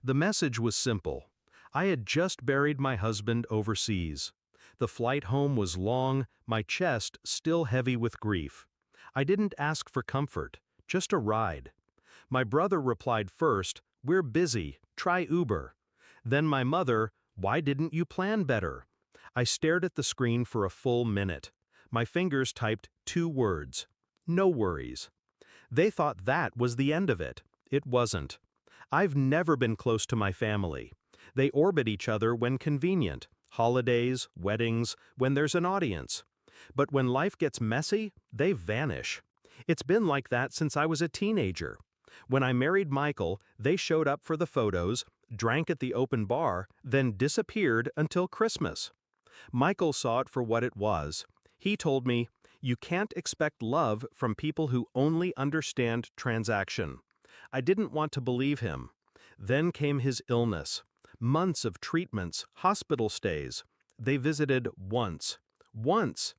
The message was simple. I had just buried my husband overseas. The flight home was long, my chest still heavy with grief. I didn't ask for comfort, just a ride. My brother replied first, "We're busy, try Uber." Then my mother, "Why didn't you plan better?" I stared at the screen for a full minute. My fingers typed 2 words. No worries. They thought that was the end of it. It wasn't. I've never been close to my family. They orbit each other when convenient, holidays, weddings, when there's an audience. But when life gets messy, they vanish. It's been like that since I was a teenager. When I married Michael, they showed up for the photos, drank at the open bar, then disappeared until Christmas. Michael saw it for what it was. He told me, "You can't expect love from people who only understand transaction." I didn't want to believe him. Then came his illness. Months of treatments, hospital stays. They visited once. Once.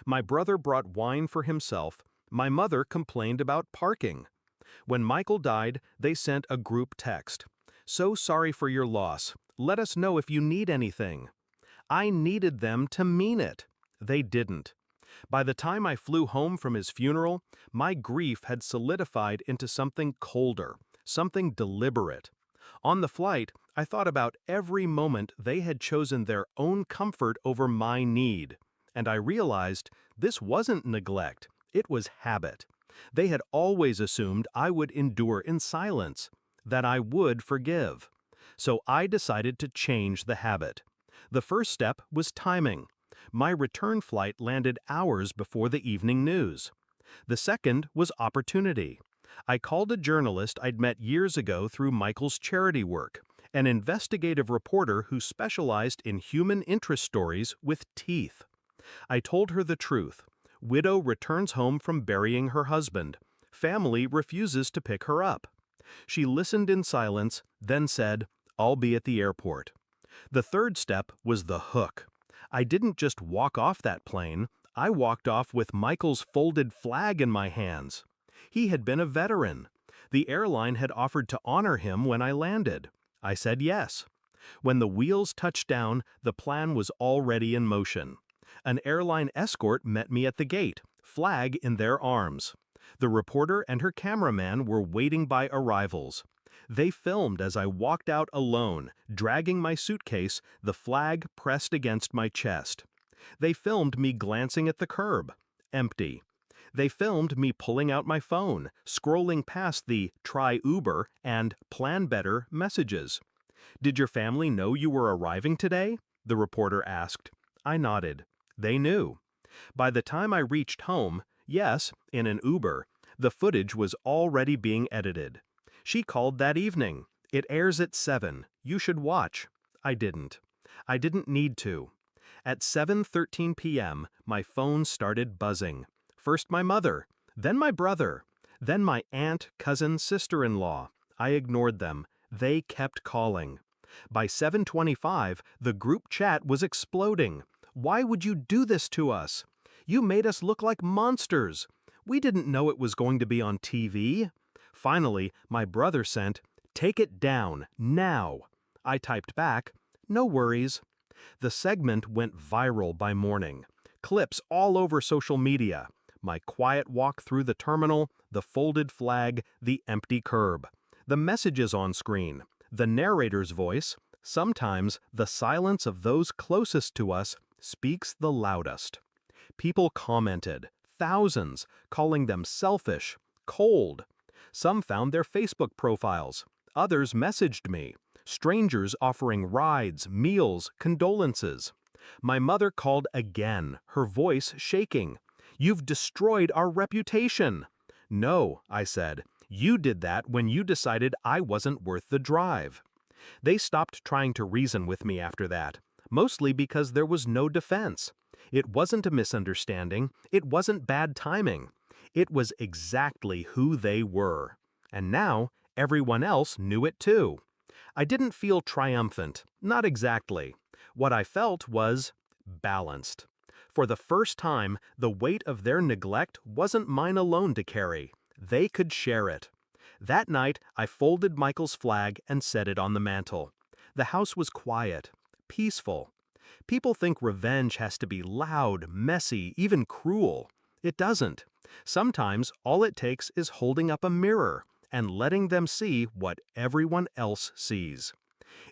My brother brought wine for himself. My mother complained about parking. When Michael died, they sent a group text. "So sorry for your loss. Let us know if you need anything." I needed them to mean it. They didn't. By the time I flew home from his funeral, my grief had solidified into something colder, something deliberate. On the flight, I thought about every moment they had chosen their own comfort over my need. And I realized this wasn't neglect, it was habit. They had always assumed I would endure in silence, that I would forgive. So I decided to change the habit. The first step was timing. My return flight landed hours before the evening news. The second was opportunity. I called a journalist I'd met years ago through Michael's charity work, an investigative reporter who specialized in human interest stories with teeth. I told her the truth. Widow returns home from burying her husband. Family refuses to pick her up. She listened in silence, then said, "I'll be at the airport." The third step was the hook. I didn't just walk off that plane, I walked off with Michael's folded flag in my hands. He had been a veteran. The airline had offered to honor him when I landed. I said yes. When the wheels touched down, the plan was already in motion. An airline escort met me at the gate, flag in their arms. The reporter and her cameraman were waiting by arrivals. They filmed as I walked out alone, dragging my suitcase, the flag pressed against my chest. They filmed me glancing at the curb. Empty. They filmed me pulling out my phone, scrolling past the "try Uber" and "plan better" messages. "Did your family know you were arriving today?" the reporter asked. I nodded. They knew. By the time I reached home, yes, in an Uber, the footage was already being edited. She called that evening. "It airs at 7. You should watch." I didn't. I didn't need to. At 7:13 p.m., my phone started buzzing. First my mother, then my brother, then my aunt, cousin, sister-in-law. I ignored them. They kept calling. By 7:25, the group chat was exploding. "Why would you do this to us? You made us look like monsters. We didn't know it was going to be on TV." Finally, my brother sent, "Take it down, now." I typed back, "No worries." The segment went viral by morning. Clips all over social media. My quiet walk through the terminal, the folded flag, the empty curb. The messages on screen, the narrator's voice, sometimes the silence of those closest to us speaks the loudest. People commented, thousands, calling them selfish, cold. Some found their Facebook profiles. Others messaged me. Strangers offering rides, meals, condolences. My mother called again, her voice shaking. "You've destroyed our reputation." "No," I said. "You did that when you decided I wasn't worth the drive." They stopped trying to reason with me after that, mostly because there was no defense. It wasn't a misunderstanding. It wasn't bad timing. It was exactly who they were. And now, everyone else knew it too. I didn't feel triumphant, not exactly. What I felt was balanced. For the first time, the weight of their neglect wasn't mine alone to carry. They could share it. That night, I folded Michael's flag and set it on the mantel. The house was quiet, peaceful. People think revenge has to be loud, messy, even cruel. It doesn't. Sometimes all it takes is holding up a mirror and letting them see what everyone else sees.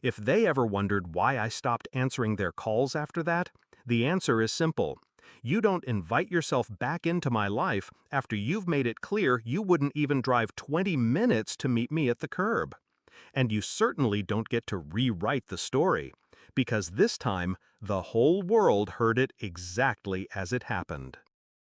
If they ever wondered why I stopped answering their calls after that, the answer is simple. You don't invite yourself back into my life after you've made it clear you wouldn't even drive 20 minutes to meet me at the curb. And you certainly don't get to rewrite the story, because this time, the whole world heard it exactly as it happened.